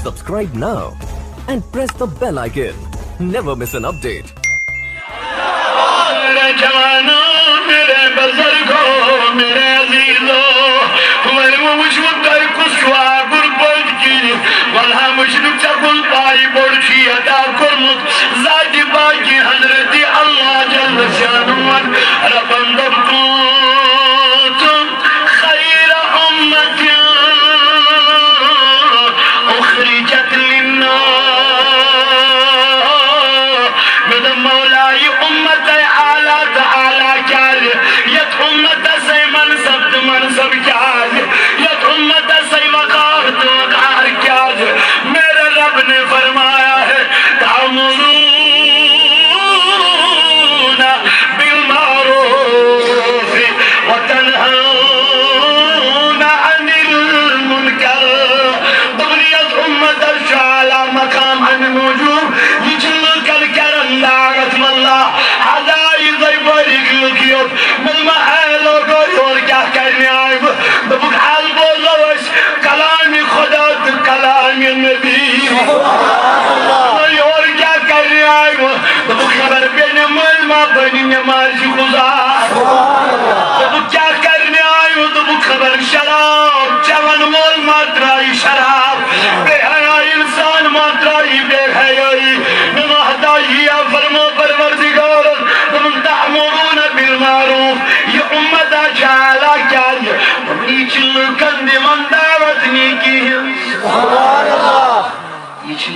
Subscribe now and press the bell icon. Never miss an update.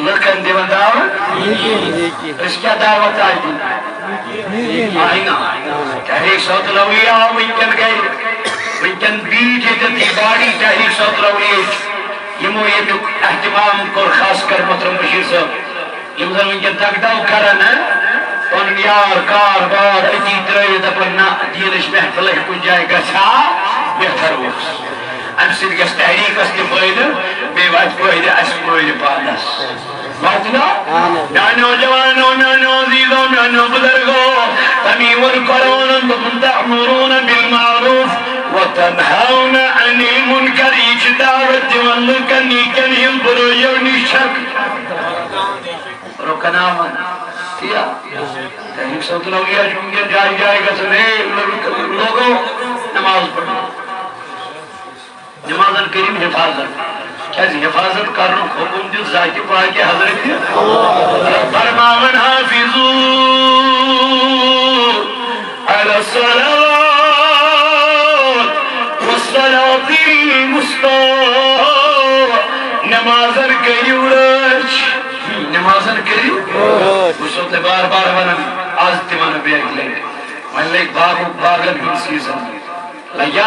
لکن دیوان دعوت اس کیا دعوت آئی دی آئینا تحریک صوت الاولیاء وینکن گئی وینکن بیج ایتی باڑی تحریک صوت الاولیاء یمو یدک احتمام کر خاص کر محترم بشیر صاحب یمزن وینکن تقداو کرن ان یار کار بار ایتی ترہی دپرنا دینش محفلہ کن جائے گسا بہتر ہوس ام سید گس تحریک اس کے فائدہ بے وقت فائدہ اس فائدہ پانس باتنا میانو جوانو میانو عزیزو میانو بزرگو تمیون کرون انتم تعمرون بالمعروف وتنهون عن المنکر ایچ دعوت واللکنی کنیم برو یونی شک رکنا من کیا تحریک صوت الاولیاء جنگل جائے گا سنے لوگوں نماز پڑھو نمازن کریم حفاظت کیسے حفاظت کرنا حکم دیو ذاتی پاک حضرت فرماون حافظو علی الصلاة والصلاة المسطى نمازن کریو رچ نمازن کریو اس وقت بار بار ونن آز تیمان بیگ لیں من لیک باغن ہن سیزن لیا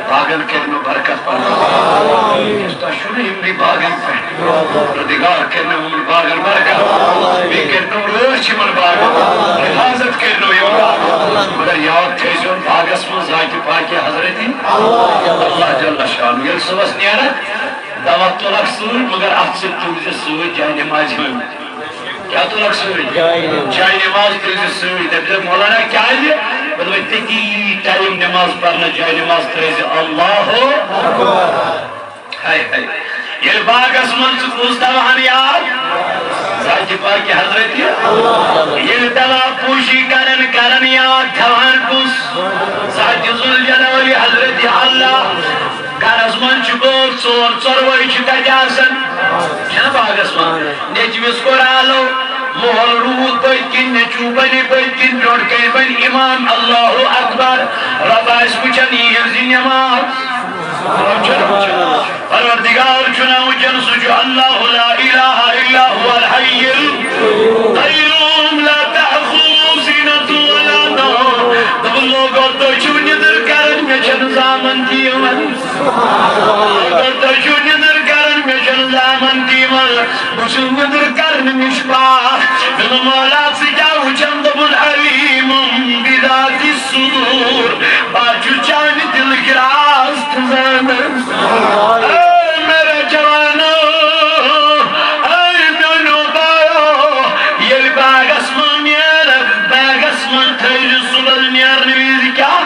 باغن کرنے برکت پڑھا اس تا شروع ہمیں باغن پڑھا ردگار کرنے ہمیں باغن برکت بھی کرنے روچ من باغن حفاظت کرنے ہمیں مگر یاد تھے جو باغس من ذات پاکی حضرتی اللہ جل شان یہ صبح نیارت دعوت تو لگ سوئی مگر ات سے توجہ سوئی جائے نماز میں کیا تو لگ سوئی جائے نماز توجہ سوئی دب مولانا کیا ہے بلوی تکی ٹائم نماز پڑھنا جائے نماز تریزی اللہ ہائے ہائے یہ باغ اسمان سکوز دوہن یاد ذات پاکی حضرتی یہ دوا پوشی کرن یاد دوہن کس ذات ذوالجلال حضرتی اللہ کار اسمان چکور چروئی چکا جاسن چھنا باغ اسمان نیچویس کو رالو محل روح بیتکن نچو بنی بیتکن روڑکن بن امام اللہ اکبر رب اسمچن حفظی نماز پروردگار چناو جن سجو اللہ لا الہ الا هو الحی القیوم لا تأخذ سینۃ ولا نوم دب لوگو تو چو ندر کرن میں چن زامن دیون تو چو ندر کرن میں چن زامن دیون بچو ندر کرن مشباہ بل مولا سجاو چندب العلیم بذات الصدور باچو چان دل گراست زمن اے میرے جوانو اے میانو باو یہ باغ اسمان نیر باغ اسمان تھیل صبح نیر نویز کیا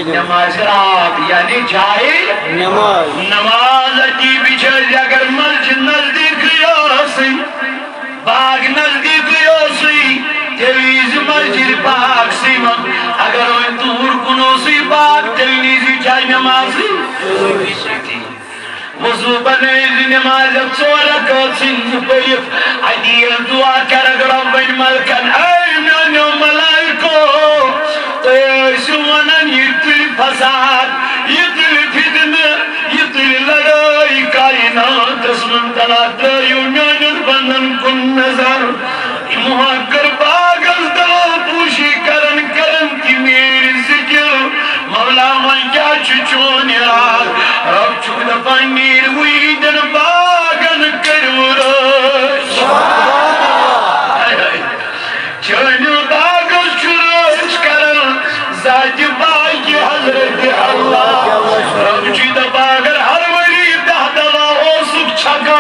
نماز رات یعنی جائے نماز کی بچھل اگر مسجد نظر تقسیم اگر وہ دور کنو سی بات تلنیزی چاہی نمازی وضو بنیزی نماز افسورک سن بیف عدیل دعا کرگ رب ملکن اے میانو ملائکو تو ایسو ونن یتل فساد یتل فتن یتل لڑائی کائنات اسمن تلات یونین بندن کن نظر محاکر باغز دو پوشی کرن کرن کی میری ذکر مولا من کیا چچون یاد رب چود پنیر ویدن باغن کرورش چون باغز چورش کرن ذات باغی حضرت اللہ رب چود باغر ہر وری دہ دوا ہو سکھ چھکا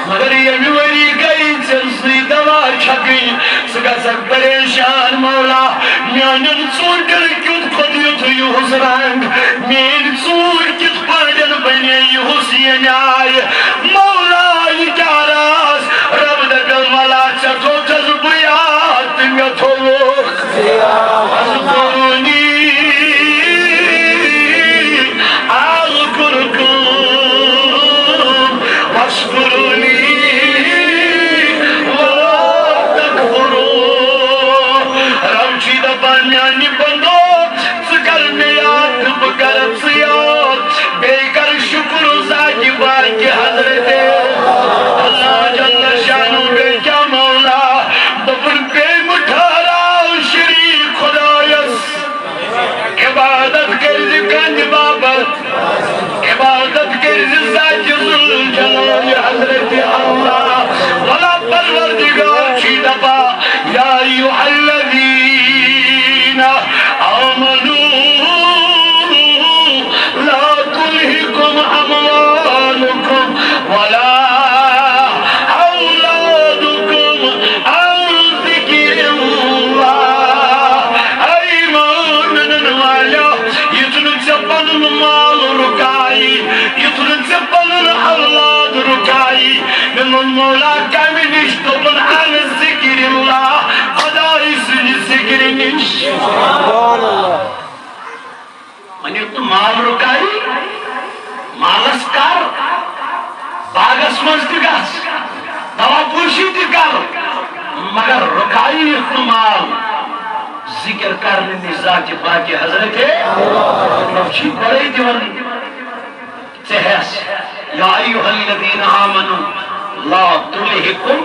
مگر یہ وری گئی چلسی دوا چھکی سکا سک پریشان مولا میانن چونٹر کیت خودیت یوز رنگ مین چور کت پڑن بنے یوز یہ آئے مولا یہ کیا راز رب دکل ملا چتو جذبیات میں تھوک حضبونی آذکرکم واشکرونی بانیانی بندو سکر نیات بکرت سیات بے کر شکر ذاتی باقی حضرت اللہ جل شانو بے کیا مولا بپن بے مٹھارا شریک خدایس عبادت کرز کنج بابت عبادت کرز ذات ذل جلال حضرت اللہ ولا پروردگار چی دبا یا ایوہ الذین آمنوا لا تلہکم اموالکم ولا اولادکم عن ذکر اللہ ایمان والا یتن چپن مال رکائی یتن چپن اولاد رکائی من مولا کمی نشتبن عن ذکر اللہ خدای سن ذکر نش من تو مال رکائی مالس کر باغس مز تگس دوا پوشی تکر مگر رکائی تو مال ذکر کرنے ذات باقی حضرت رفشی بڑی دیوانی تحس یا ایوہ الذین آمنوا لا تلہکم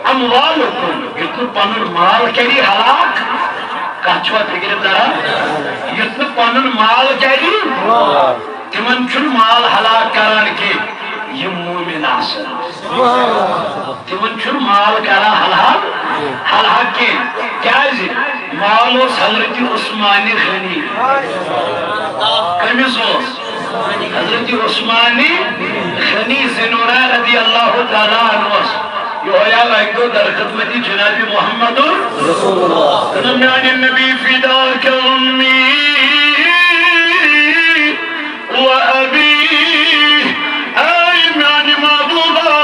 اموالکم یتن پنن مال کری ہلاک کچھوا فکر دارا یتن پنن مال کری تمن چھن مال ہلاک کران کی یہ مومن آسن تمن چھن مال کرا ہلاک کی کیازِ مال اس حضرت عثمانی غنی کمیس اس حضرت عثمانی غنی زنورہ رضی اللہ تعالیٰ عنہ یہ ہویا ایک دو در خدمتی جناب محمد رسول اللہ نمیان النبی فداک امی و ابی ایمان محبوبہ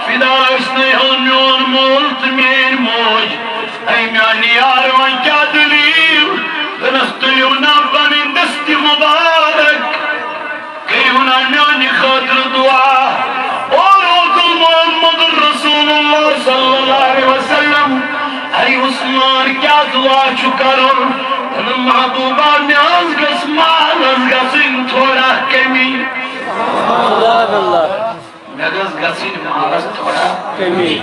فداک نیون مولت مین موج ایمان یاروان کیا دلیل دنستلیونا بمین دست مبارک کیونا میانی خاطر دعا اور حکم محمد رسول اللہ صلی اللہ علیہ وسلم ای عثمان کیا دعا چکرن تنم محبوبہ میں ازگس مال ازگسن تھوڑا کمی میں ازگسن مال تھوڑا کمی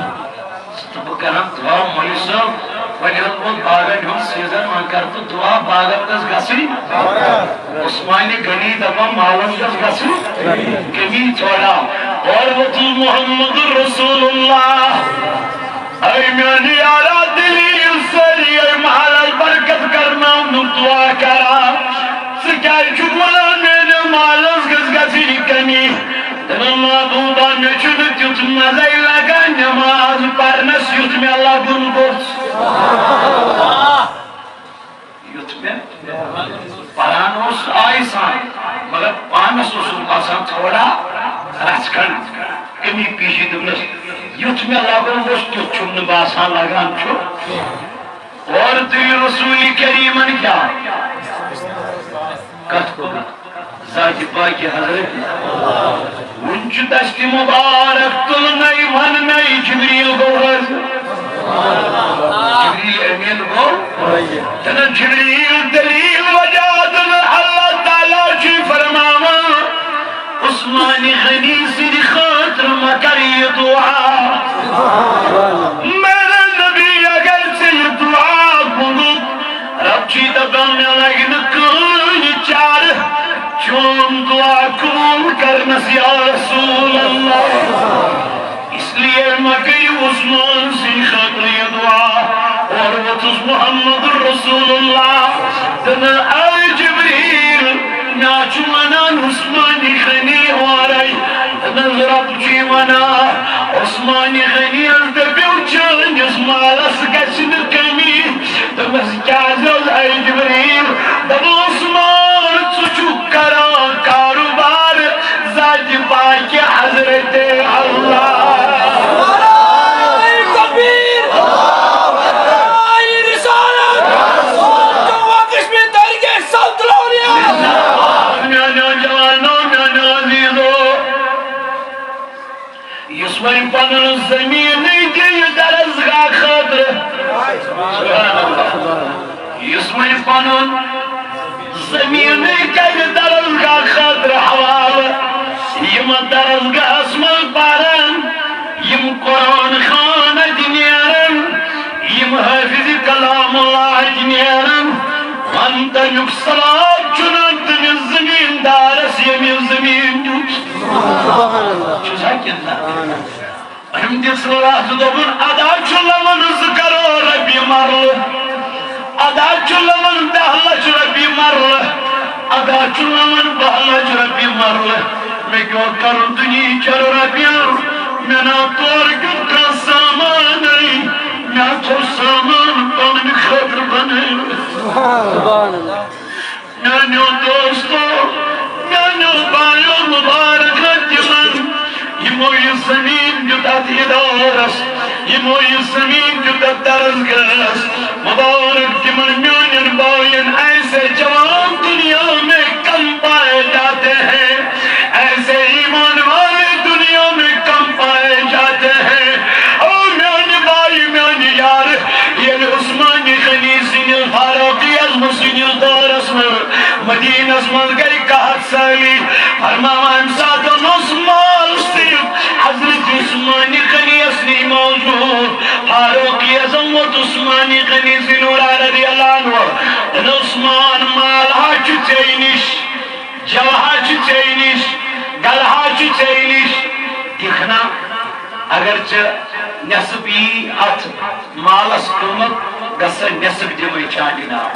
بکرم دعا مولیسو ولیت بود باغن ہم سیزن من کرتو دعا باغن دس گسری عثمانی گنی دبا مالن دس گسری کمی چھوڑا اور وہ تو محمد رسول اللہ اے میانی یارا دلی سری اے محل برکت کرنا انہوں دعا کرا سکائی چھوڑا مینے مالن دس گسری کمی دنم محبوبہ میں چھوڑت یوت مزائی لگا نماز پرنس یوت میں اللہ بن گوش یوت میں پرانوس آئیسان مگر پانس اسم آسان تھوڑا رچکن کمی پیشی دنس یوت میں اللہ بن گوش تو چھوڑن باسان لگان چھو اور تھی رسول کریمن کیا کت کو ذات پاک حضرت ونچ دشت مبارک تلنائی وننائی جبریل گو حضر جبریل امین گو تنا جبریل دلیل وجاد اللہ تعالیٰ چی فرماما عثمان غنی سید خاطر مکری دعا میرے نبی اگر سے دعا کنو رب چی دبن میں لگن کوئی چار چون دعا قبول کرنس یا رسول اللہ اس لیے مکئی عثمان سی خاطر دعا اور وطس محمد رسول اللہ تنا اے جبریل ناچو منان عثمانی غنی ہورائی نظر اپچی منا عثمانی غنی از دبیو چان اس مالس گشن کمی تمس کیازل اے جبریل دب عثمان چچو کرا کاروبار ذات پاک حضرت اللہ یسوین پنن زمین دی درزگاہ خاطر سبحان اللہ یسوین پنن زمین دی درزگاہ خاطر حوال یم درزگاہ اسمان پارن یم قرآن خان دنیارن یم حافظ کلام اللہ دنیارن وانت یک صلاة چنانت من زمین دارس یمین زمین دوچ ہم جس اللہ دبن ادا چلمن ذکرو ربی مرل ادا چلمن دہلچ ربی مرل ادا چلمن بہلچ ربی مرل میں کیوں کروں دنی چر ربیان میں نا طور کیوں کا سامان نہیں میں تو سامان پانی خطر بنے میانیو دوستو میانیو بائیو مبارک جمن یمو یہ زمین جو داتی دارس یمو یہ زمین جو درزگاس مبارک جمن میانین بائین ایسے جوان دنیا میں کم پائے جاتے ہیں ایسے ایمان والے دنیا میں کم پائے جاتے ہیں او میانی بائی میانی یار یہ عثمانی غنی سنیل فاروقی از مسنیل دارس میں مدینہ اسمان گئی کہت سالی فرماما امساد عثمان صرف حضرت عثمانی غنی اسنی موجود فاروقی ازم و عثمانی غنی سنورا رضی اللہ عنہ عثمان مالہا چچینش جوہا چچینش گلہا چچینش دیکھنا اگرچہ نصبی ات مالس قیمت گسر نصب دمائی چاندینا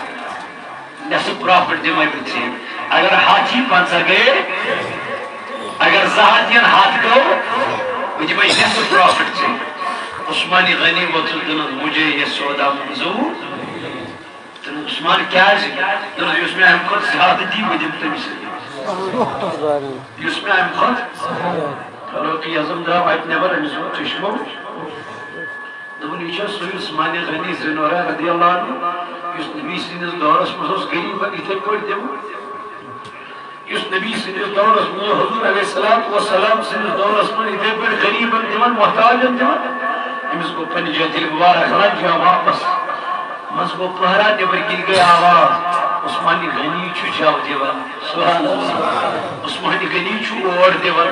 نصب پرافٹ دمائی بچے اگر ہاتھی پانسر گئے اگر زہاتین ہاتھ گو دمائی نصب پرافٹ سے عثمانی غنی وطلدن مجھے یہ سودا منظور تن عثمان کیا ہے تن یوس میں ہم خود زیادتی بدیم تمیسر یوس میں ہم خود فاروقی اعظم درام آیت نبر امزو چشمو دون ایچا سوی عثمانی غنی زنورہ رضی اللہ عنہ یوس نبی سنیز دورس محسوس غریبا ایتے کوئی دیمو یوس نبی سنیز دورس محسوس حضور علیہ السلام سنیز دورس محسوس ایتے کوئی غریبا دیمان محتاجا دیمان امز کو پنی جو دل مبارک رجا واپس مز کو پہرا نبر گر گئی آواز عثمانی غنی چھو جاو دیوان سبحان اللہ عثمانی غنی چھو اور دیوان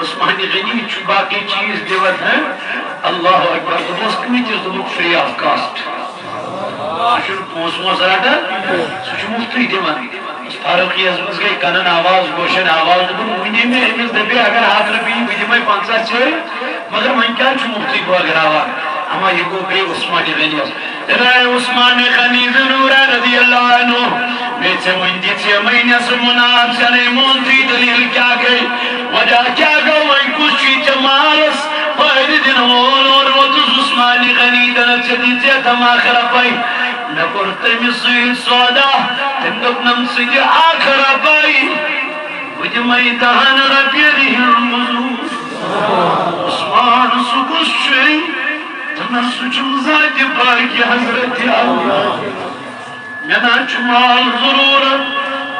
عثمانی غنی چھو باقی چیز دیوان ہے اللہ اکبر تو بس کمی چیز تو فری آف کاسٹ شروع پونسوں سراتا سوچ مفتی دیوان فاروقی ازمز گئی کنن آواز گوشن آواز دبن مہینے میں امز دبی اگر ہاتھ ربی بیدیمائی 50 چھے مگر من کیا چھو مفتی کو اگر آواز اما یہ کو بے عثمانی غنی رائے عثمانی غنی ضرورہ رضی اللہ عنہ بیچے مہندی تھی مہینہ سے مناب سے نیمون تھی دلیل کیا گئی وجہ کیا گئی کچھ جمالس فائد دن ہون اور وطس عثمانی غنی دنت سے دیتے تم آخر پائی نکر تمی سوید سودا تم دکنم سید آخر پائی وجہ مہی دہن ربی رہی المزور عثمان سکس شئی ونان سوچم ذات پاک حضرت اللہ منا چھ مال ضرورت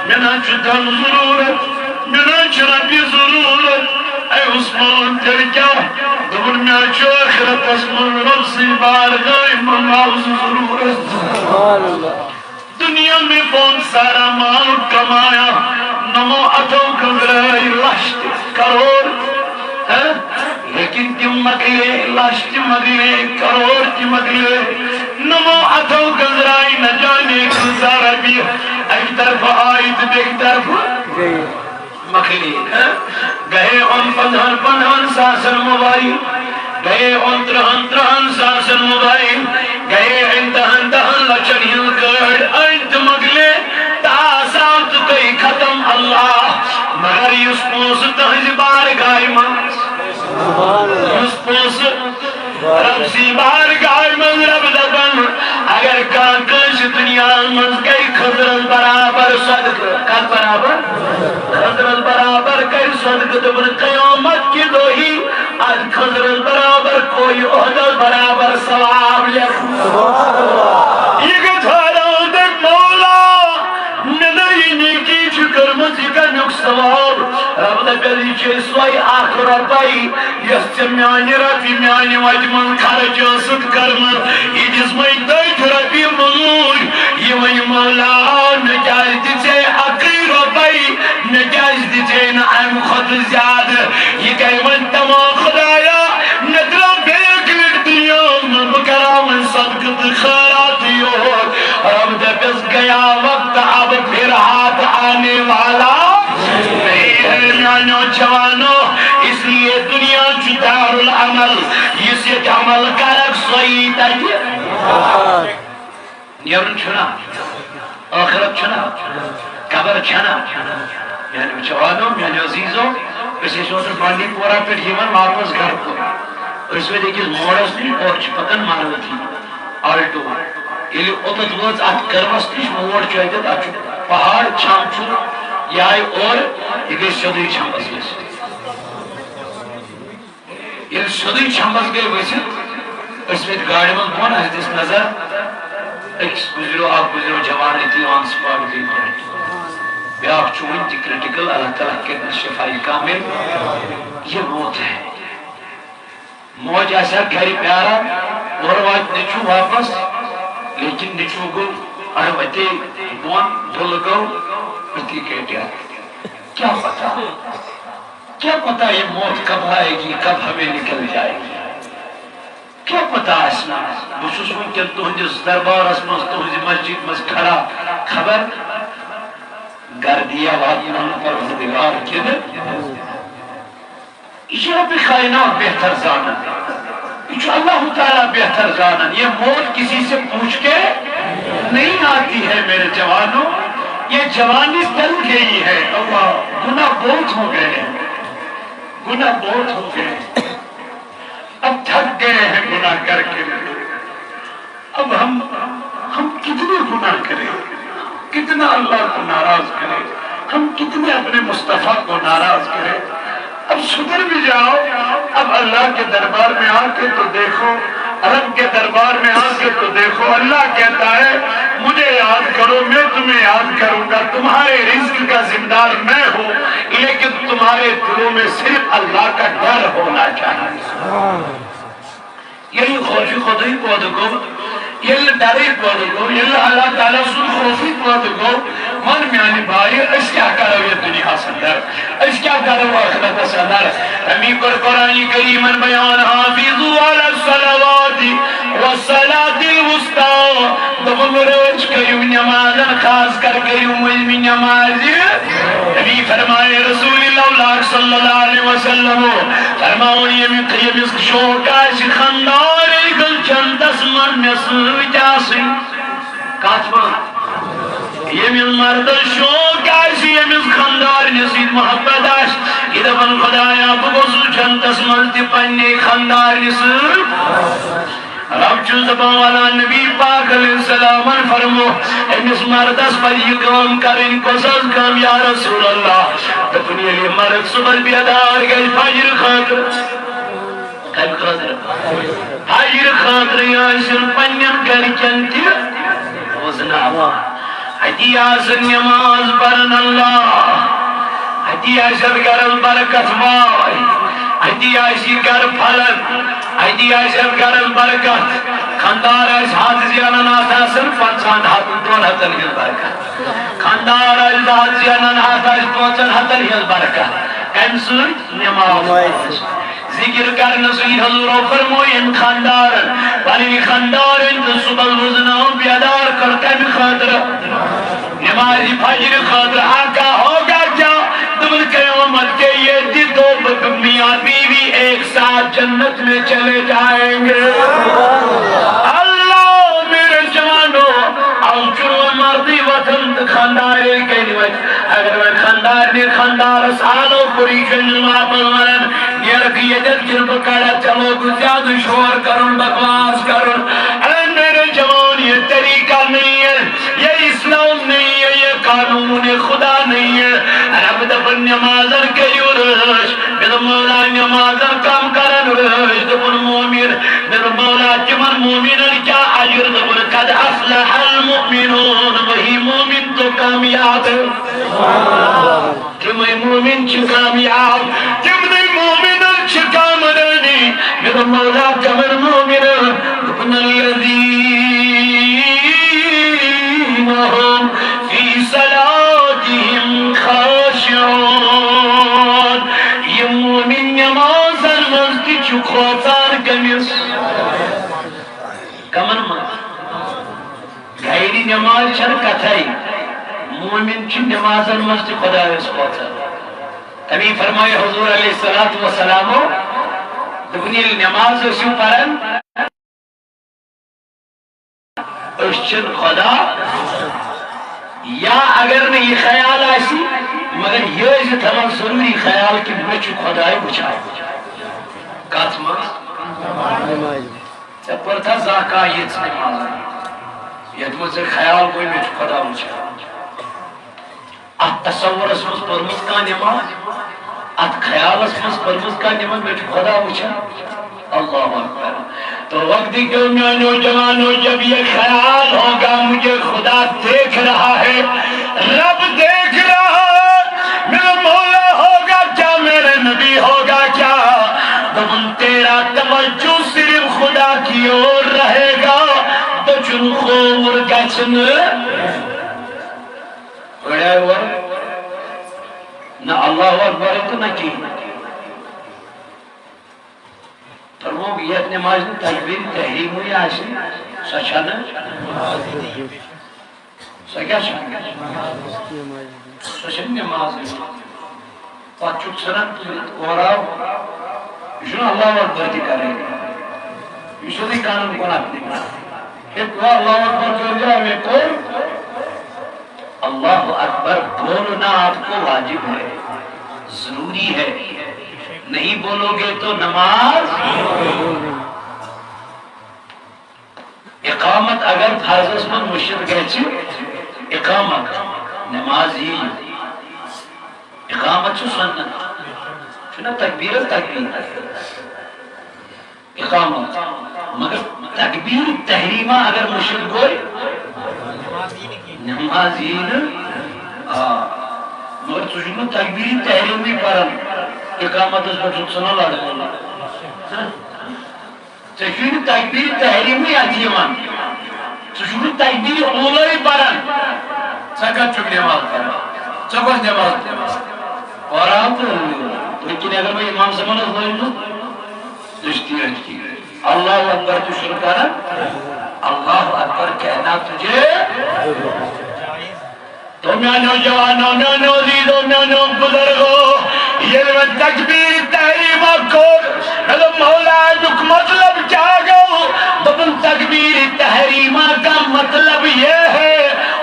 منا چھ دن ضرورت منا چھ ربی ضرورت اے عثمان تیل کیا دبن میں چھ آخرت اسمان رب سی بارگاہ مناوز ضرورت دنیا میں بہت سارا مال کمایا نمو اتو گزرائی لشت کروڑ لیکن تم مکلے لشت مکلے کروڑ کی مکلے نمو اتو گزرائی نہ جانے گزارا بھی ایک طرف آئی تو ایک طرف مکلی گئے ان 15 ساسن موبائل گئے ان 30 ساسن موبائل گئے ان 10 لچن ہل گڑ انت مکلے تاسام تو کئی ختم اللہ مگر یس پوس تہذ بارگاہ منز یس پوس رب سی بارگاہ منز رب دبن اگر کان کنش دنیا منز گئی خضرت برابر صدق کت برابر خضرت برابر کئی صدق دبن قیامت کی دوہی آج خضرت برابر کوئی عہدت برابر ثواب لکھ یہ گھارا دک مولا ننائی نیکی چکر مزی کا نک ثواب رب دکلی چیسوائی آخرت بائی یس میانی رفی میانی وجمن خرچ اسد کرمن یہ جسمائی دیکھ رفی منوش یہ وی مولا نجاز دیچے حقیر بائی نجاز دیچے نا ام خود زیاد یہ کئی من تمام خدایا ندرہ بیرکلک دنیا من بکرام صدقت خیراتی ہو رب دکس گیا وقت اب پھر ہاتھ آنے والا نہیں ہے میانو جوانو اس لیے دنیا دار العمل اس یہ عمل کرک سوئی تاکہ نیرن چھنا آخرت چھنا قبر چھنا میانو جوانو میانو عزیزو اسی شوتر بانڈی پورا پر ہیمن واپس گھر کو اس میں دیکھیں موڑس نہیں اور چپتن مانو تھی آلٹو یہ اوتت وز ات کروس تیش موڑ چاہتے اچھو پہاڑ چھام چھو یہ آئی اور یہ گئی سدوی چھمبس گئی یہ سدوی چھمبس گئی ویسے اس میں گاڑی من کون ہے اس نظر ایک گزرو آپ گزرو جوانے تھی آن سپاٹ دی بیاق چون تی کرٹیکل اللہ تعالیٰ کے شفائی کامل یہ موت ہے موج ایسا گھری پیارا اور واج نچو واپس لیکن نچو گو اڑوتے بون دھل گو پتی کہتے کیا پتا یہ موت کب آئے گی کب ہمیں نکل جائے گی کیا پتا اسنا بسوس ممکن تہندس دربار اسمس تہندس مسجد مس کھڑا خبر گردیا واتمان پروردگار کدھر یہ رب کائنات بہتر زانن یہ اللہ تعالیٰ بہتر زانن یہ موت کسی سے پوچھ کے نہیں آتی ہے میرے جوانوں یہ جوانی ٹل گئی ہے گناہ بہت ہو گئے ہیں گناہ بہت ہو گئے اب تھک گئے ہیں گناہ کر کے اب ہم کتنے گناہ کریں کتنا اللہ کو ناراض کریں ہم کتنے اپنے مصطفیٰ کو ناراض کریں اب سدھر بھی جاؤ اب اللہ کے دربار میں آ کے تو دیکھو رب کے دربار میں آ کے تو دیکھو اللہ کہتا ہے مجھے یاد کرو میں تمہیں یاد کروں گا تمہارے رزق کا ذمہ میں ہوں لیکن تمہارے دلوں میں صرف اللہ کا ڈر ہونا چاہیے یہی خوفی خودی پودگو یہ ڈری پودگو یہ اللہ تعالیٰ سن خوفی پودگو من میانی بھائی اس کیا کرو یہ دنیا سندر اس کیا کرو آخرت سندر امی پر قرآن کریمن بیان حافظو علی الصلوات والصلاة الوسطى دبن روچ کریو نمازن خاص کر کریو مجمی نمازی امی فرمائے رسول اللہ صلی اللہ علیہ وسلم فرماؤ یہ قیمس شوکا سی خنداری گل چندس من نسل جاسی کاتمان یہ من مرد شوق آسی یہ من خاندار نسید محبت آس یہ دفن خدایا بگوزو چندس ملتی پنی خاندار نسید رب چو زبان والا نبی پاک علیہ السلام فرمو امس مردس پر یہ کام کریں کسز کام یا رسول اللہ دفنی علی مرد صبر بیدار گئی فجر خاطر کم خاطر حجر خاطر آسن پنن گرکن تہ روزناوان اتی آسن نماز پرن اللہ اتی آسن گرل برکت وائی اتی آسی گر پھلن اتی آسن گرل برکت خاندار آس ہاتھ زینن آسن 500 ہاتھ 200 ہز برکت خاندار آس ہاتھ زینن ہاتھ 500 ہز برکت کم سۭتۍ نماز ذکر کرنے سے حضور فرموین خاندارن پنن خاندارن تو صبح وزناؤں بیدار کر کم خاطر نماز فجر خاطر آقا ہوگا کیا دبل قیامت کے یہ دو میاں بیوی ایک ساتھ جنت میں چلے جائیں گے اللہ میرے جوانوں ہم چنو مردی وطن خاندار کے لیے اگر میں خاندار سالوں پوری کنجمہ پلورن یہ یدت جن بکڑا چلو گزیاد شور کرن بکواس کرن اے میرے جوان یہ طریقہ نہیں ہے یہ اسلام نہیں ہے یہ قانون خدا نہیں ہے رب دفن نمازن کریو رش بل مولا نمازن کم کرن رش دفن مومن بل مولا تمن مومنن کیا عجر دفن قد افلح المؤمنون وہی مومن تو کامیاب تمہیں مومن چھ کامیاب تمہیں مومن چھ کامرانی میرا مولا کمر مومن دفن الذین هم فی صلاتهم خاشعون یہ مومن نمازن مزدی چھ خوزار گمیس کمن مز غیری نماز چھر کتھائی مومن چھ نمازن مزدی خدا اس خوزار تبھی فرمائے حضور علیہ السلام دبنی نماز اسو پرن اشچن خدا یا اگر میں یہ خیال آسی مگر یہ عزت ہمان ضروری خیال کہ مجھو خدای بچائے کات مز جب پر تھا زاکا یہ نماز یہ مجھے خیال کوئی مجھو خدا بچائے ات تصور اسمس پرمز کا نماز ات خیال اسمس پرمز کا نماز مجھو خدا بچائے اللہ اکبر تو وقت کے نوجوانوں جب یہ خیال ہوگا مجھے خدا دیکھ رہا ہے رب دیکھ رہا ہے میرا مولا ہوگا کیا میرے نبی ہوگا کیا تو تیرا توجہ صرف خدا کی اور رہے گا تو چن خور گچن پڑھا ہوا نہ اللہ اکبر تو نہ کی فرمو بیت نماز تکبیر تحریم ہوئی آسی سچانا سکیا سچن نماز پات چک سرن کوراو یشن اللہ اکبر کی کرے گا یشن دی قانون کون آپ نے ایک وہ اللہ اکبر کر جائے میں کو اللہ اکبر بولنا آپ کو واجب ہے ضروری ہے نہیں بولو گے تو نماز اقامت اگر فرض من مشرق گئے اقامت نماز ہی اقامت چو سنت چنا تکبیر اقامت مگر تکبیر تحریمہ اگر مشرق گئے نماز ہی مگر تجھو تکبیر تحریمی پرن اقامت اس پر سنو لڑے چشوری تکبیر تحریمی عجیمان چشوری تکبیر اولائی پرن سکت چک نماز پرن چکت نماز پرن اور آپ لیکن اگر میں امام سے منت ہوئی دشتی رجتی اللہ اکبر تو شروع کرن اللہ اکبر کہنا تجھے تو میں نوجوانوں میں نوزیدوں میں نو بزرگوں یہ تکبیر تحریمہ کو مولا دکھ مطلب جاگو ببن تکبیر تحریمہ کا مطلب یہ ہے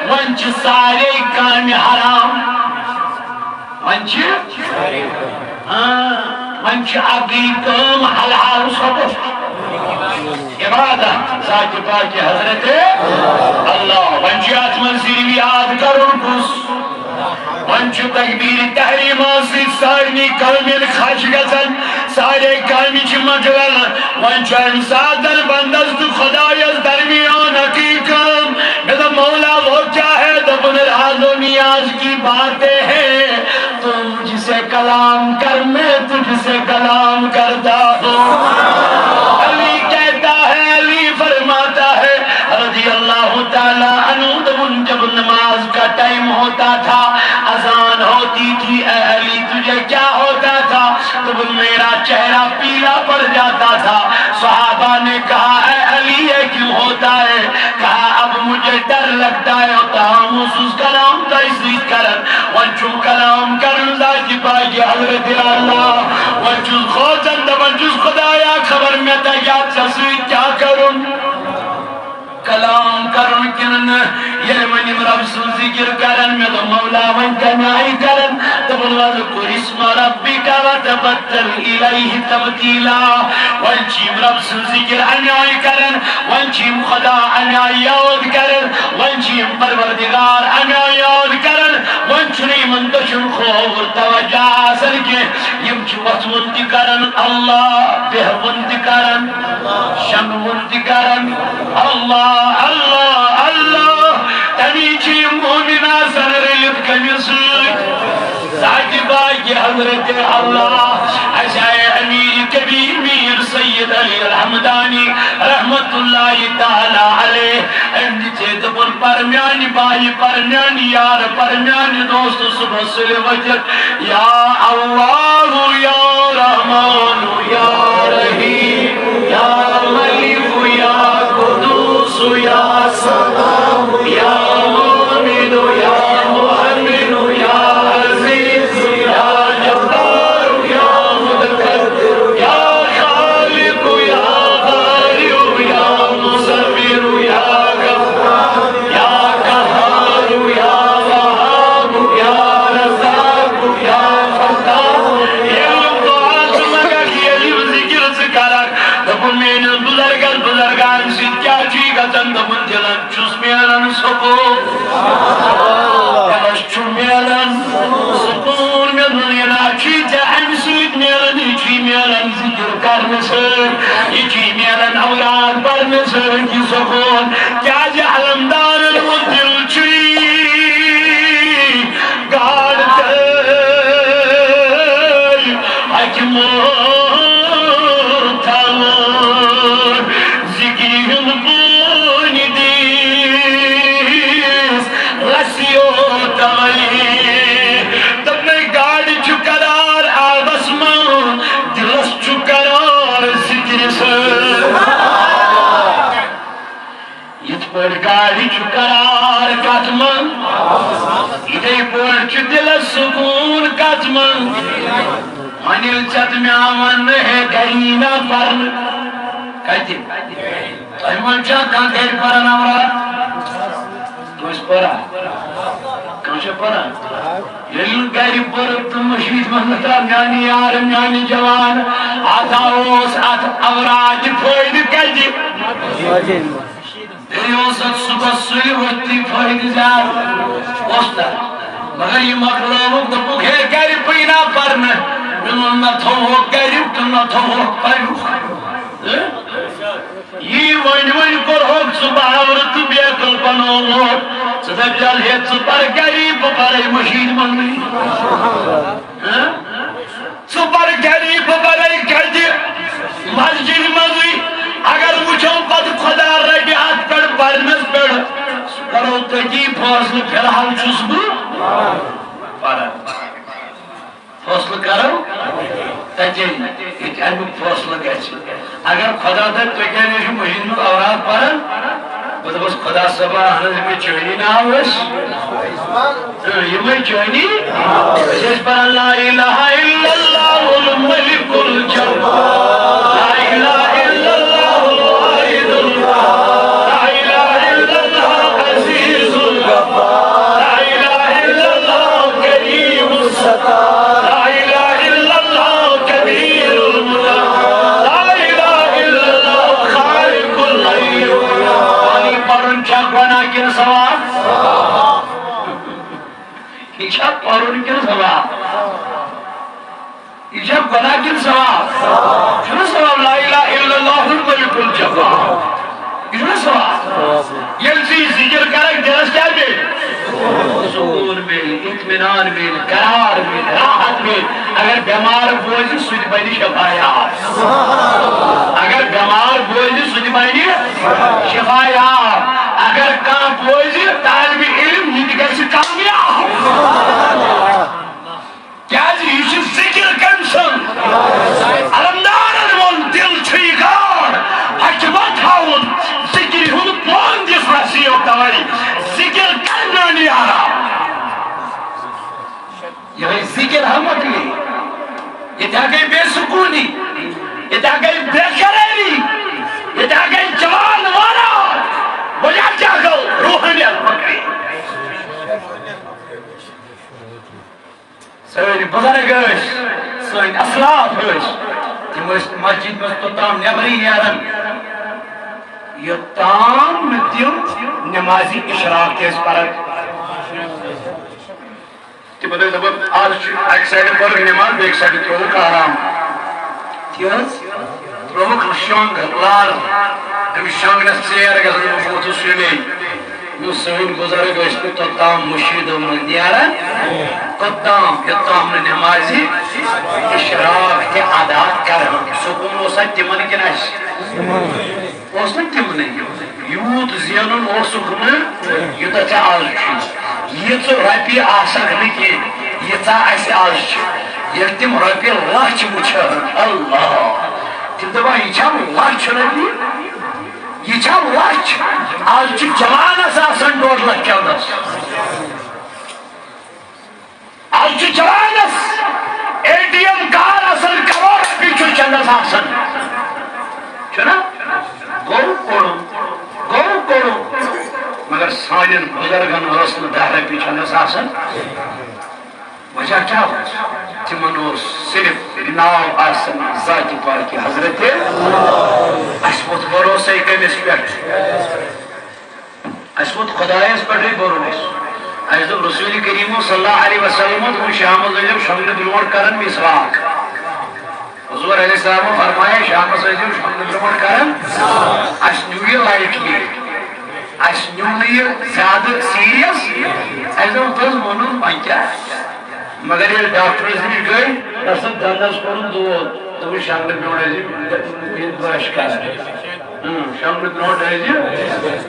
ونچ سارے کام حرام ونچ عقلی کام حلال سبب عبادت ذات پاک حضرت اللہ ونچ آتمن صرف یاد کرن کس ونچ تکبیر تحریمہ سے سارنی کامل خاش گزن سارے کامی چھ مجلل وانچان سادر بندست خدایز درمیان حقیقم میرا مولا وہ چاہے دبن راز و نیاز کی باتیں ہیں تم جسے کلام کر میں تجھ سے کلام کرتا ہوں علی کہتا ہے علی فرماتا ہے رضی اللہ تعالیٰ عنہ جب نماز کا ٹائم ہوتا تھا اذان ہوتی تھی اے علی تجھے کیا ہوتا تھا تب میرا چہرہ پیلا پڑ جاتا تھا صحابہ نے کہا اے علی یہ کیوں ہوتا ہے کہا اب مجھے ڈر لگتا ہے محسوس کلام تا اسلیت کرن ونچو کلام کرن دا جبائی حضرت اللہ ونچو خوزن دا ونچو خدایا خبر میں تا یاد سسویت کیا کرن کلام کرن کنن یہ منی رب سن ذکر کرن میں تو مولا من کنائی کرن تب وذکر اسم ربک وتبتل الیہ تبتیلا ونچیم رب سن ذکر انائی کرن ونچیم خدا انائی یاد کرن ونچیم پروردگار انائی یاد کرن ونچنی منتشن خور توجہ حاصل کے یم چوت منتی کرن اللہ بہ منتی کرن شنگ منتی کرن اللہ اللہ اللہ تنیچی مومنہ سنریت کمیسوی ذاتی باقی حضرت اللہ عشاء امیر کبیر میر سید علی الحمدانی رحمت اللہ تعالی علیہ اندھتے دبن پرمیانی بائی پرمیانی یار پرمیانی دوست صبح سل وجد یا اللہ یا رحمان یا رحیم یا ملیک یا قدوس یا سلام یا مومن یا محمد یا عزیز یا جبار یا متقدر یا خالق یا بارئ یا مصور یا غفار یا قہار یا وہاب یا رزاق یا فتاح یہ دعات مگا کی علیو ذکر سکارک دبن میں بزرگان سے کیا چی گتن دبن دلن چوس میلن سکون دلش چو میلن سکون میلن ینا چی تحن سید میلن چی میلن ذکر کرن سر چی میلن اولاد برن سر کی سکون کیا جی علمدار المدل چی گاڑتے حکمون گاڑی چکرار کتمن ادھے پورچ دل سکون کتمن منل چت میں آمن ہے گرینا پرن کہتی ایمان چاہ کان گھر پرن آمرا تو اس پرا کان سے پرا یلن گھر پر تم مشید محمدہ میانی یار میانی جوان آتا اوس آت اوراج پھوئد کہتی دیوست صبح سوئی وقتی فائد زیاد اوستا مگر یہ مقلوب دبک ہے گری پینا پرنا انہوں نہ تھوک گری تنہ تھوک پائیو یہ وین کر ہوک صبح ورد بیکل بنو لوگ صدق جل ہے صبح گری بپرائی مشید من گئی صبح گری بپرائی کھڑی مسجد مزوی اگر مجھو پد خدا رہی ہاتھ پر برنس پر کرو تکی فاصل پھر حال چسبو فاصل کرو تکی ایک ایک فاصل گیچ اگر خدا در تکی نیشو مجید میں اوراد پرن بس خدا سبا ہنس میں چوئنی نہ ہوس یہ میں چوئنی جس پر لا الہ الا اللہ الملک الجبار لا الہ الا اللہ ایشاب پارون کن ثواب ایشاب گناہ کن ثواب شنو ثواب لا الہ الا اللہ یل سی ذکر کرک دلس کیا مل سکون مل اطمینان مل قرار مل راحت مل اگر بیمار بوزی سوچ بنی شفایات اگر بیمار بوزی سوچ بنی شفایات اگر کام بوزی طالب علم یہ گژھِ کامیاب کیا یہ ذکر کم سن علمدارن وون دل چھ گاڑ حکمت ہاؤن ذکر ہند پون دس نصیب توری ذکر کرنا نہیں آرام یہ ذکر ہم اکلی یہ گئی بے سکونی یہ گئی بے قراری یہ گئی جوان والا وجہ کیا گو روحانیت پکڑی سوین بزرگ سوین اسلاف تم مسجد میں توتام نبری نیرن یوتام تم نمازی اشراق کیس پرک تم بدل دبر آج ایک سائڈ پر نماز ایک سائڈ تروک آرام تیز تروک شنگ لار تم شنگ نسیر گزن مفوتو سوینی یو سوین بزرگ اسپی توتام مشید و نیرن توتام یوتام نمازی اشراق تی ادا کرن سکون وسا تمن کناش اوسن تمن یوت زینن اوسن یوتا چا آج یہ تو رپی آسک نکی یہ تا ایسی آج یہ تم رپی لچ وچھن اللہ تم دبا یہ چھا لچ رپی یہ چھا لچ آج چھ جوانس آسن 2 لچھ چودس آج چھ جوانس ATM کار اصل کروڑ رپی چھ چندس آسن چھنا گو کوڑو مگر سانین بزرگن رسل 10 رپی چندس آسن وجہ کیا ہو تمن صرف ناو آسن ذاتی پاکی حضرت اسمت بروسے کمس پیٹ اسمت خدایس پٹھے بروس ایزم رسول کریم صلی اللہ علیہ وسلم تم شام الزجم شمل بلوڑ کرن مسواک حضور علیہ السلام فرمایا شام الزجم شمل بلوڑ کرن اس نیوی لائٹ کی اس نیوی زیادہ سیریس ایزم تز منون پنچا مگر یہ ڈاکٹر سے گئی رسم دندس کرن دو تم شمل بلوڑ برش کرن شمل بلوڑ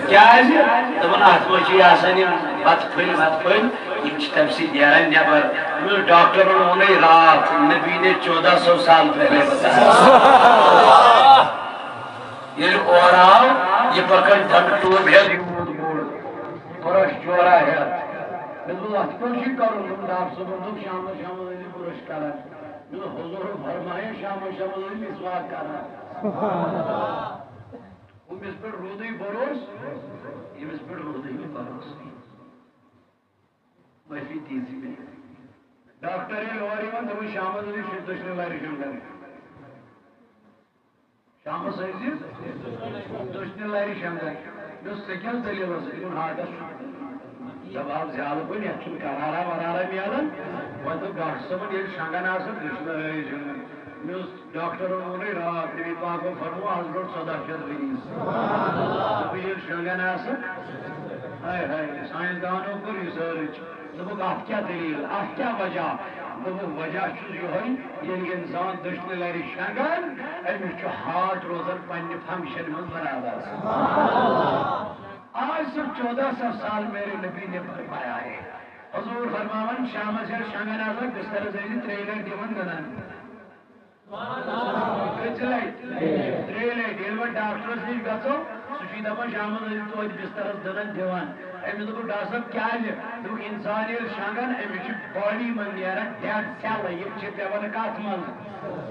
کیا ہے تمن اتمچی آسان بت پھل یہ تمسی نیران نبر ڈاکٹر وون رات نبی نے 1400 سال پہلے بتایا یہ اور آو یہ پکڑ ڈھنگ ٹوب ہے برش جورا ہے ات پہ کرو ڈاکٹر صاحب شام برش کران حضور فرمایا شام مسواک کران امس پہ رودی بروس امس پہ رودی بروس معافی تیزی میں ڈاکٹر اور تم شام دشن لاری شنگر شام دشن لاری شنگر سکل دلیل ہارٹس جب آپ زیادہ پہ کرارا ورارا ملان وہ ڈاکٹر صاحب شنگان دشن لاری شنگر ڈاکٹر وون رات نبی پاک فرمو آج برو 14 ؤری شنگان ہائے سائنسدانوں کور ریسرچ دبک ات کیا دلیل ات کیا وجہ دبک وجہ یہ انسان دشن لری شنگان امس ہارٹ روزان پنہ فنکشن من برابر آج سے 1400 سال میرے نبی نے فرمایا ہے حضور فرماون شام شنگان بستر زیدی 3 لٹ دن گنان ڈاکٹر نش گھو سی دپان شام بسترس دنن دان امس دپ ڈاکٹر صاحب کیا انسان یل شنگان امس باڈی من نیران ڈیڈ سیل یہ پیوان کت من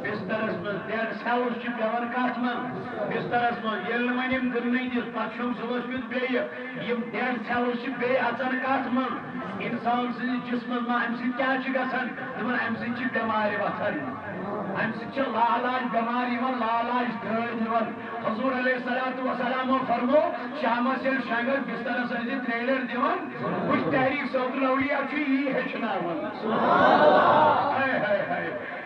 بسترس من ڈیڈ سیلز پیوان کت من بسترس من یل ون گن دس پہ صبح پیت بیم ڈیڈ سیلز بی اچان کت من انسان سن جسمس من ام سا گھان دپان ام سی بمار وتھان ام لالاج بمار لالاج دن حضور علیہ السلام فرمو شامس یل شنگر بسترس 3 لٹ دان کچھ تحریک صوت الاولیاء یہ ہچن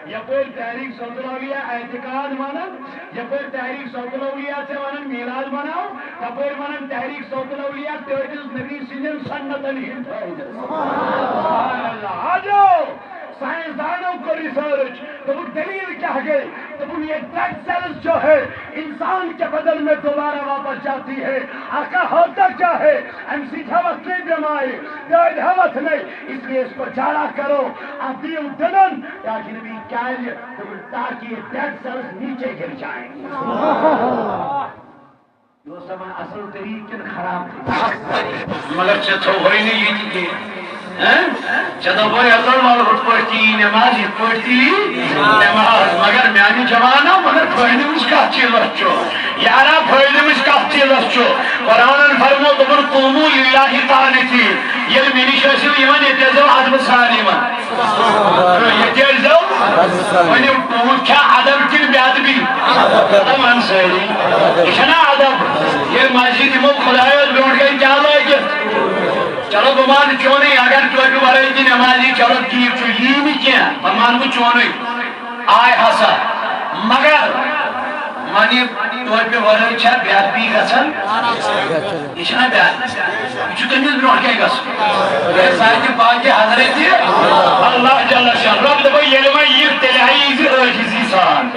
یپر تحریک صوت الاولیاء اعتقاد ونان یپر تحریک صوت الاولیاء سے ونان میلاد مناو تپر ونان تحریک صوت الاولیاء تیجز نبی سنن سنتن ہند سبحان اللہ آجو سائنسدانوں کو ریسرچ تو وہ دلیل کیا گئی تو وہ یہ ڈرگ سیلز جو ہے انسان کے بدن میں دوبارہ واپس جاتی ہے آقا ہوتا کیا ہے امسی دھوت نہیں بیماری دائد ہوت نہیں اس لیے اس کو جاڑا کرو آپ دیو دنن تاکہ نبی کہا تاکہ یہ ڈرگ سیلز نیچے گر جائیں یہ سب اصل طریقے خراب مگر چھتو ہوئی نہیں یہ تھی چدو بھائی اللہ والا خود پڑھتی نماز ہی پڑھتی نماز مگر میانی جوانا مگر پڑھنے مجھ کا چیز بچو یارا پڑھنے مجھ کا چیز بچو قرآن فرمو دبر قومو للہ قانتی یہ منی شاسی ایمان اتیزو عدم ثانی من اتیزو ونی قومو کیا عدم کن بیادبی عدم انسانی اشنا عدم یہ مسجد مو خدایت بیوٹ گئی کیا لائے چلو بمان کیوں نہیں اگر تو برای کی نمازی چلو ٹھیک چھو یہ نہیں کیا بمان کو کیوں نہیں آئے حسا مگر منی تو پہ برای چھا بیاد بھی گسن یہ چھنا بیاد یہ چھو تمیز بروح کے گس یہ سائیدی پاکی حضرت اللہ جل شاہ رب دبا یہ لما یہ تلیزی عجزی سان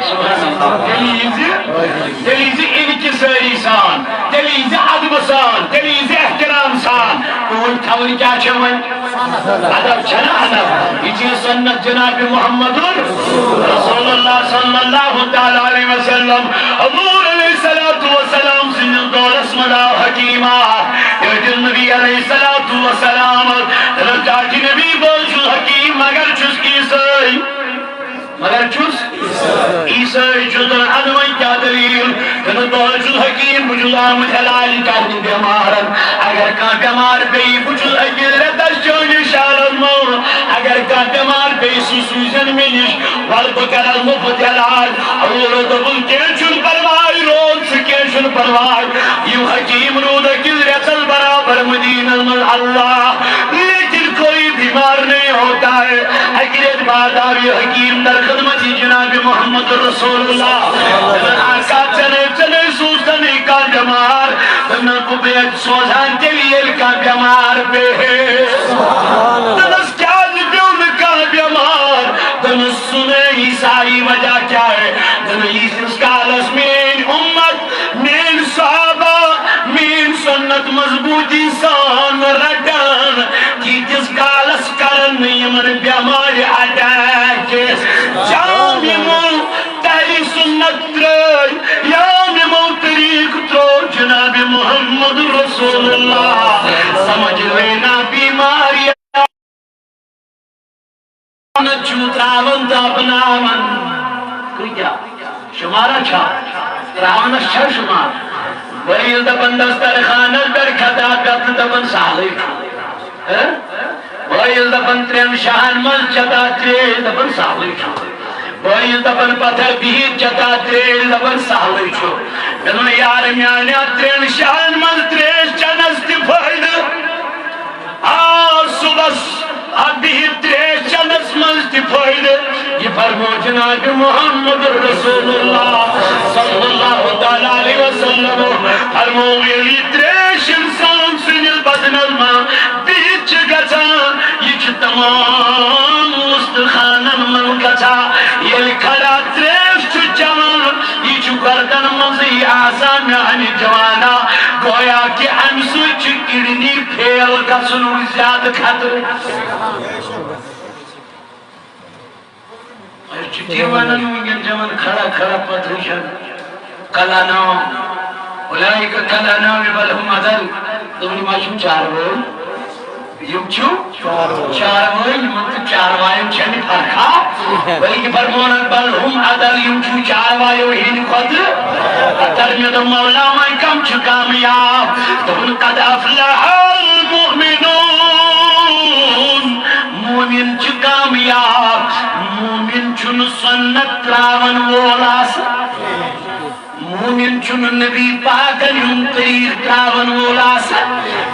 تلیزی انکساری سان تلیزی عدب سان تلیزی احترام سان کوئی تھوڑی کیا چھوئن عدب چھنا عدب یہ چیز سنت جناب محمد رسول اللہ صلی اللہ علیہ وسلم حضور علیہ السلام سنن دور اسم اللہ حکیمہ یہ نبی علیہ السلام رجا کی نبی بول چھو حکیم مگر چھس عیسائی مگر چھس عیسائی چھتر عنوان کیا دلیل تن دور چھس حکیم بجھو آمد حلال کرنی بیمارن اگر کان بیمار بی بجھو اگر ردش چونی شارن مور اگر کان بیمار بی سوزن منش والبکر المفت حلال اور دبل کیشن پروائی رون سکیشن پروائی یو حکیم رود کل رسل برابر مدینہ من اللہ لیکن کوئی بیمار نہیں ہوتا ہے حقیقت بات آبی حکیم در خدمتی جناب محمد رسول اللہ آقا چنے سوزنے کا بیمار تمہیں کو بیت سوزان تلیل کا بیمار بے تنس کیا بیون کا بیمار تنس سنے عیسائی وجہ کیا ہے تنس اس کالس مین امت مین صحابہ مین سنت مضبوطی سان رٹان کی جس کالس کرن یمن بیمار اٹیک جام یمن تحری سنت ترائی یام یمن طریق تو جناب محمد رسول اللہ سمجھ لینا بیماری چوتراون تابناون کوئی کیا شمارا چھا تراون چھا شمار ویل دبن دستر خانل بر کھتا بیتن دبن سالی ویل دبن ترین شاہن مل چتا تریل دبن سالی ویل دبن پتھر بہیر چتا تریل دبن سالی دنو یار میانیا ترین شاہن مل تریل چنس دی پھائد صبح ابھی تریش چنس مل دی پھائد یہ فرمو جناب محمد رسول اللہ صلی اللہ علیہ وسلم فرمو ویلی تریش انسان سنل بدنل ماں بیچ گچا یہ تمام مستخانن من گچا یہ کھڑا تریش چچان یہ گردن مزی آسان یعنی جوانا گویا کہ ہم سوچ کڑنی پھیل گسنو زیادہ خطر چٹیوانا نوگن جمن کھڑا کھڑا پتھوشن کلا نام اولائی کا کلا نام بلہم عدل تمہیں معشوم چار ہوئی یم چھو چار ہوئی یمت چار وائیو چھنی فرقا بلکہ فرمونا بلہم عدل یم چھو چار وائیو ہین خود ترمید مولا میں کم چھو کامیاب تم قد افلح المؤمنون مومن چھو کامیاب مومن چھن سنت تراون وولاس مومن چھن نبی پاکن یم طریق تراون وولاس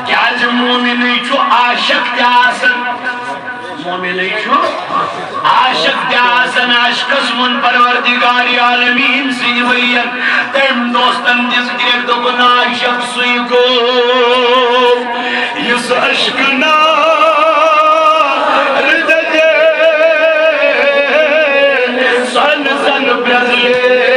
کیا جو مومن چھو عاشق تیاسن مومن عاشق دیاسن عشقس من پروردگار عالمین سنوین تم دوستن دس گرد دبن عاشق سوی گو یس عشقنا رددے سن سن برزلے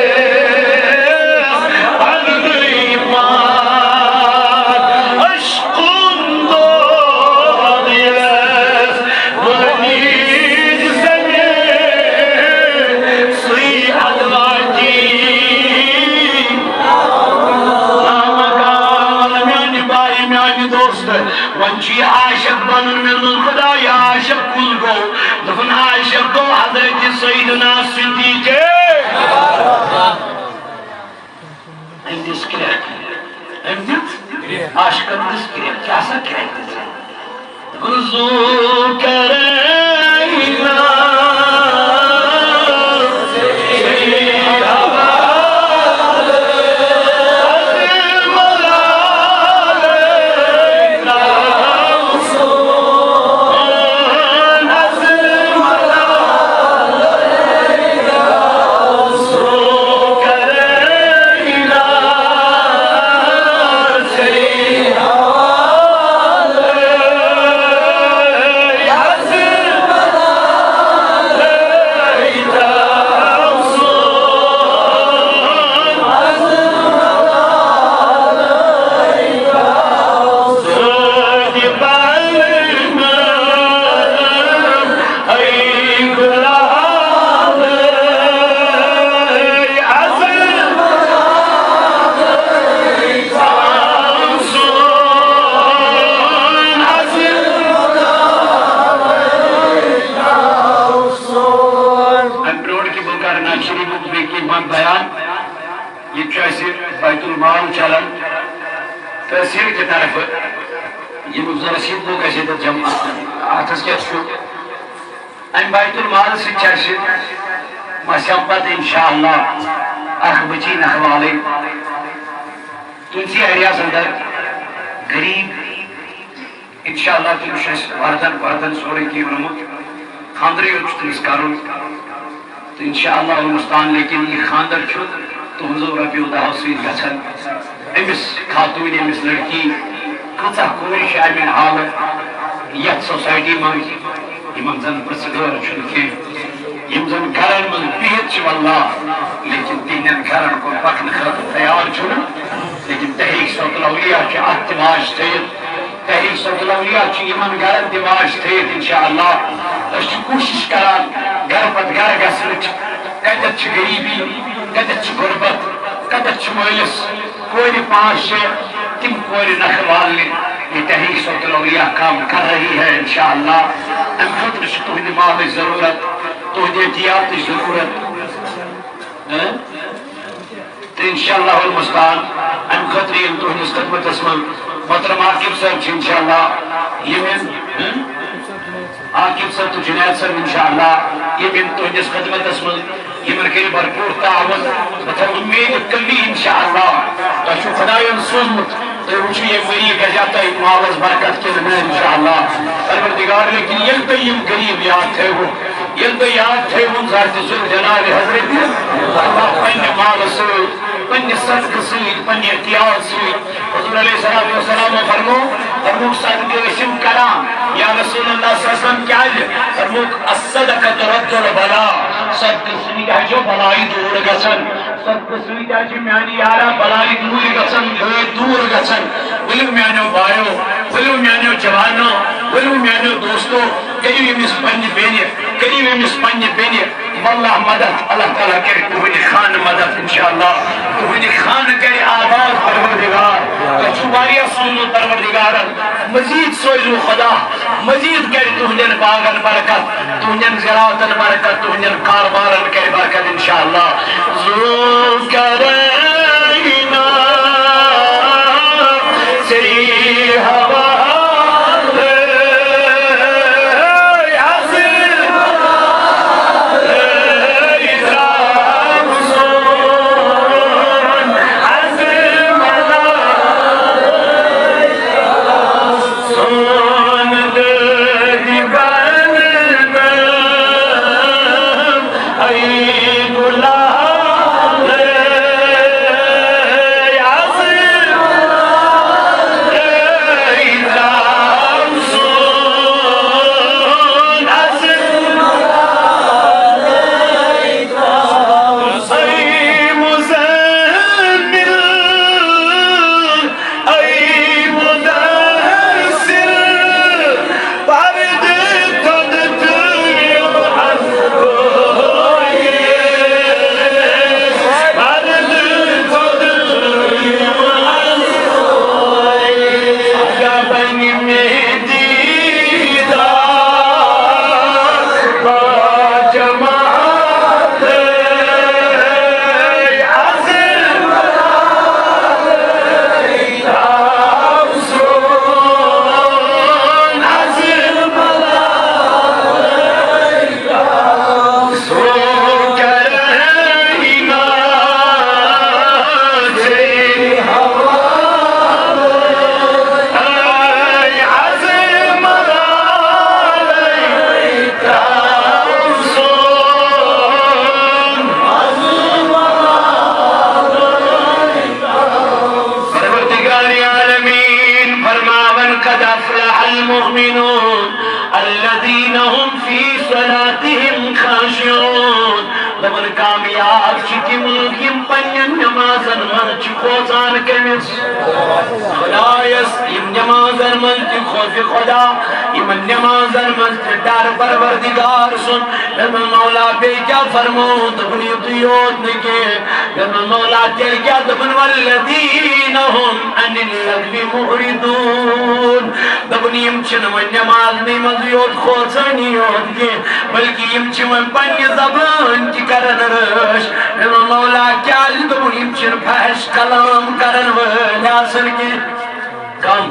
ونچی عاشق بنن من خدا یا عاشق کل گو دفن عاشق گو حضرت سیدنا صدیق اندس کریک امدت عاشق اندس کریک کیا سا کریک دفن زو کرینا بیت المال چلن تحصیل کی طرف یہ رسید لوگ ایسے تو جمع آتس کیا چھو این بیت المال سے چرشد مسیبت انشاءاللہ اخ بچی نخوالی تنسی ایریاز اندر غریب انشاءاللہ تنشس وردن سوری کی ونمت خاندری اچھتنس کارون تو انشاءاللہ المستان لیکن یہ خاندر چھو تو حضور ربی اللہ سوید گچھن امس خاتون امس لڑکی کچھ کوئی شامل حالت یت سوسائٹی من یمن زن پرسگر چھنکہ یم زن گھرن من بہت چھ واللہ لیکن تینن گھرن کو پکن خاطر تیار چھن لیکن تحریک صوت الاولیاء چھ اتماش تھید تحریک صوت الاولیاء چھ یمن گھرن دماش تھید انشاءاللہ اس چھ کوشش کران گھر پت گھر گسنچ کتت چھ غریبی کتت چھ غربت کتت چھ مولس کوئی پانچ شے تم کوئی نخوالن یہ تحریک صوت الاولیاء کام کر رہی ہے انشاءاللہ ام خطر چھ تہد مال ضرورت تہد احتیاط ضرورت تو انشاءاللہ المستعان ام خطر یم تہد خدمت اسمن محترم عاقب صاحب چھ انشاءاللہ یمن عاقب صاحب تو جنید صاحب انشاءاللہ یمن تہد خدمت اسمن یمن کے بھرپور تعاون مطلب امید کلی انشاءاللہ تو خدایان سوزمت تو وچھو یہ وری گجاتا ہے معاوض برکت کے میں انشاءاللہ پروردگار لیکن یلتا یم غریب یاد تھے وہ یلتا یاد تھے وہ ذات ذوالجلال حضرت اللہ پنی مال سوید پنی صدق سوید پنی احتیاط سوید حضور علیہ السلام فرمو صدق اسم کرام یا رسول اللہ صلی اللہ علیہ وسلم کیا ہے فرمو الصدقہ رد البلا صدق سوید ہے جو بلائی دور گسن صدق سوید ہے جو میانی یارا بلائی دور گسن دور گسن ولو میانو بایو ولو میانو جوانو ولو میانو دوستو کریو یمس پنی بینی واللہ مدد اللہ تعالیٰ کرے تہنی خان مدد انشاءاللہ تہنی خان کرے آباد پروردگار کچھواریا سنو پروردگار مزید سوئلو خدا مزید کرے تہنین باغن برکت تہنین زراعتن برکت تہنین کاربارن کرے برکت انشاءاللہ ذکرائنا سری ہوا المؤمنون الذين هم في صلاتهم خاشعون دبن کامیاب چکم یم پنین نمازن من چکوزان کمیس خدایس یم نمازن من چی خوف خدا یم نمازن من چی دار پروردگار سن دبن مولا بیجا فرمو دبن یطیوت نکے دبن مولا چل گیا دبن والذین هم عن اللغو معرضون دبن یم چن من نماز نیمز یوت خوزانی یوت گے بلکہ یم چی من پنی زبان کی کرن رش مولا کیا دبن یم چن فحش کلام کرن ولیاسن کے کم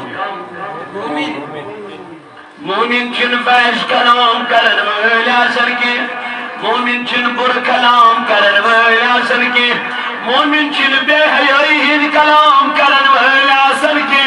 مومن چن فحش کلام کرن ولیاسن کے مومن چن بر کلام کرن ولیاسن کے مومن چن بے حیائی ہند کلام کرن ولیاسن کے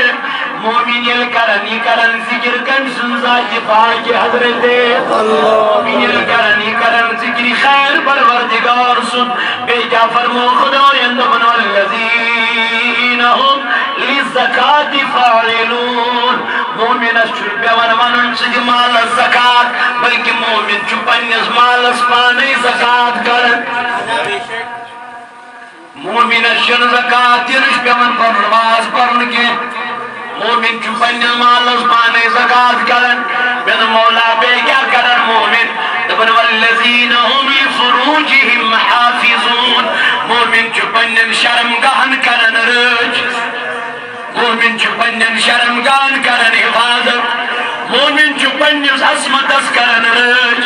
مومن یل کرنی کرن ذکر کن سنزاج پاک حضرت مومن یل کرنی کرن ذکر خیر پروردگار سن بے جا فرمو خدا یندبن والذین هم للزکاة فاعلون مومن اشچر بیون ونن سج مال الزکاة بلکہ مومن چپنیز مال اسپانی زکاة کرن مومن اشچر زکاة ترش بیون پر نماز پرن کے مومن چپن مالس پانے زکاة کرن بن مولا بے کیا کرن مومن دبن والذین هم لفروجهم حافظون مومن چپن شرم گہن کرن رج مومن چپن شرم گہن کرن حفاظت مومن چپن عصمت کرن رج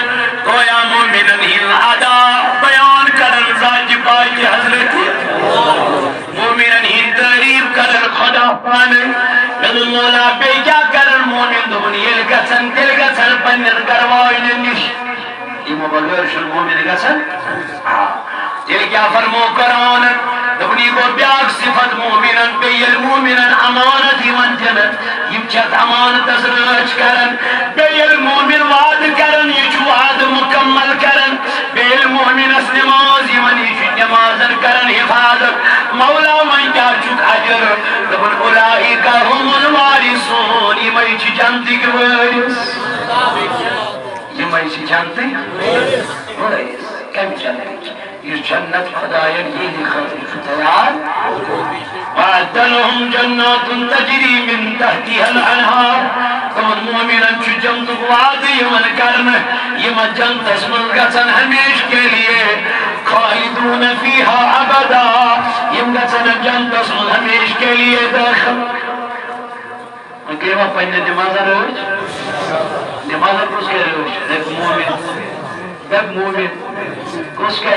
گویا مومن ہن ادا بیان کرن ذات پاک حضرت مومن ہن تعریف کرن خدا پانے بن مولا بے کیا کرن مومن دبن یل گسن دل گسن پنن گروائن نش ایمو بغیر شل مومن گسن دل کیا فرمو قرآن دبنی کو بیاک صفت مومنن بیل مومنن امانت یمن جنن یم چت امانت ازرچ کرن بیل مومن وعد کرن یچ وعد مکمل کرن بیل مومن اس نماز یمن یچ نمازن کرن حفاظت مولا من کیا چک اجر دبن اولئک هم الوارثون یمن یچ جنتی کے وارث یمن یچ جنتی وارث کم جنتی یہ جنت خدایان یہ خاطر تیار وعد لهم جنات تجری من تحتها الانہار تمن مومنان چو جنت وعد یمن کرن یمن جنت اسمن گسن ہمیش کے لیے خالدون فیها ابدا یم گسن جنت اسمن ہمیش کے لیے داخل اکیما پہنے نمازہ روش نمازہ کس کے روش دیکھ مومن دیکھ مومن کس کے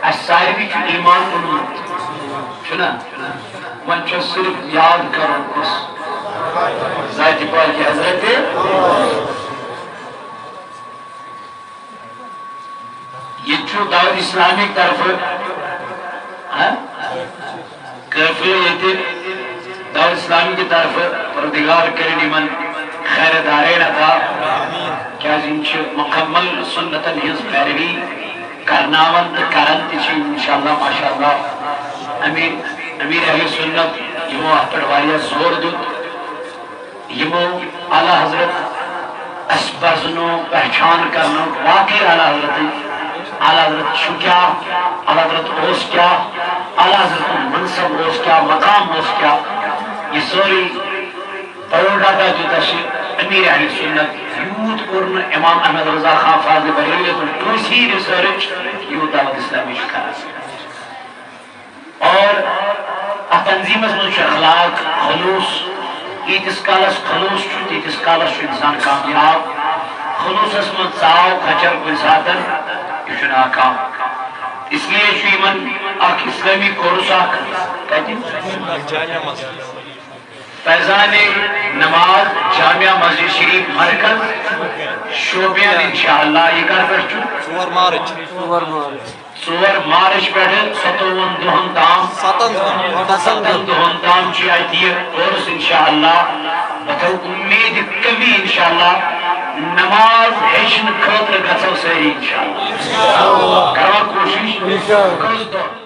السائبی چو ایمان کنون چنا من چو صرف یاد کرن کس ذاتی پاک حضرت یہ چو دعوت اسلامی طرف کرفل یہ دعوت اسلامی کی طرف پردگار کرنی من خیر دارین عطا کیا زنچ مکمل سنتن ہز پیروی کرناون کرن تیچی انشاءاللہ ماشاءاللہ امیر اہل سنت یمو احپر واریہ زور دود یمو اعلیٰ حضرت اسبازنو پہچان کرنو واقعی اعلیٰ حضرت شو کیا اعلیٰ حضرت اوس کیا اعلیٰ حضرت منصب اوس کیا مقام اوس کیا یہ سوری پروڈاٹا جو تشی امیر اہل سنت یوت کرن امام احمد رضا خان فاضل بریلیت الٹوسی ریسرچ یوت دعوت اسلامی شکار اور تنظیم اس منش اخلاق خلوص ایتس کالس خلوص چھو تیتس کالس چھو انسان کامیاب خلوص اس من ساو کھچر کوئی ساتن یہ چھو ناکام اس لیے چھو ایمن آکھ اسلامی کورس آکھ کہتی فیضان نماز جامعہ مسجد شریف مرکز شوبیان انشاءاللہ یہ کر پر چھو سور مارچ پیٹھ ستون دہن تام چی آئیتی ہے کورس انشاءاللہ بتو امید کبھی انشاءاللہ نماز ہیشن خطر گھسو سہی انشاءاللہ کروا کوشش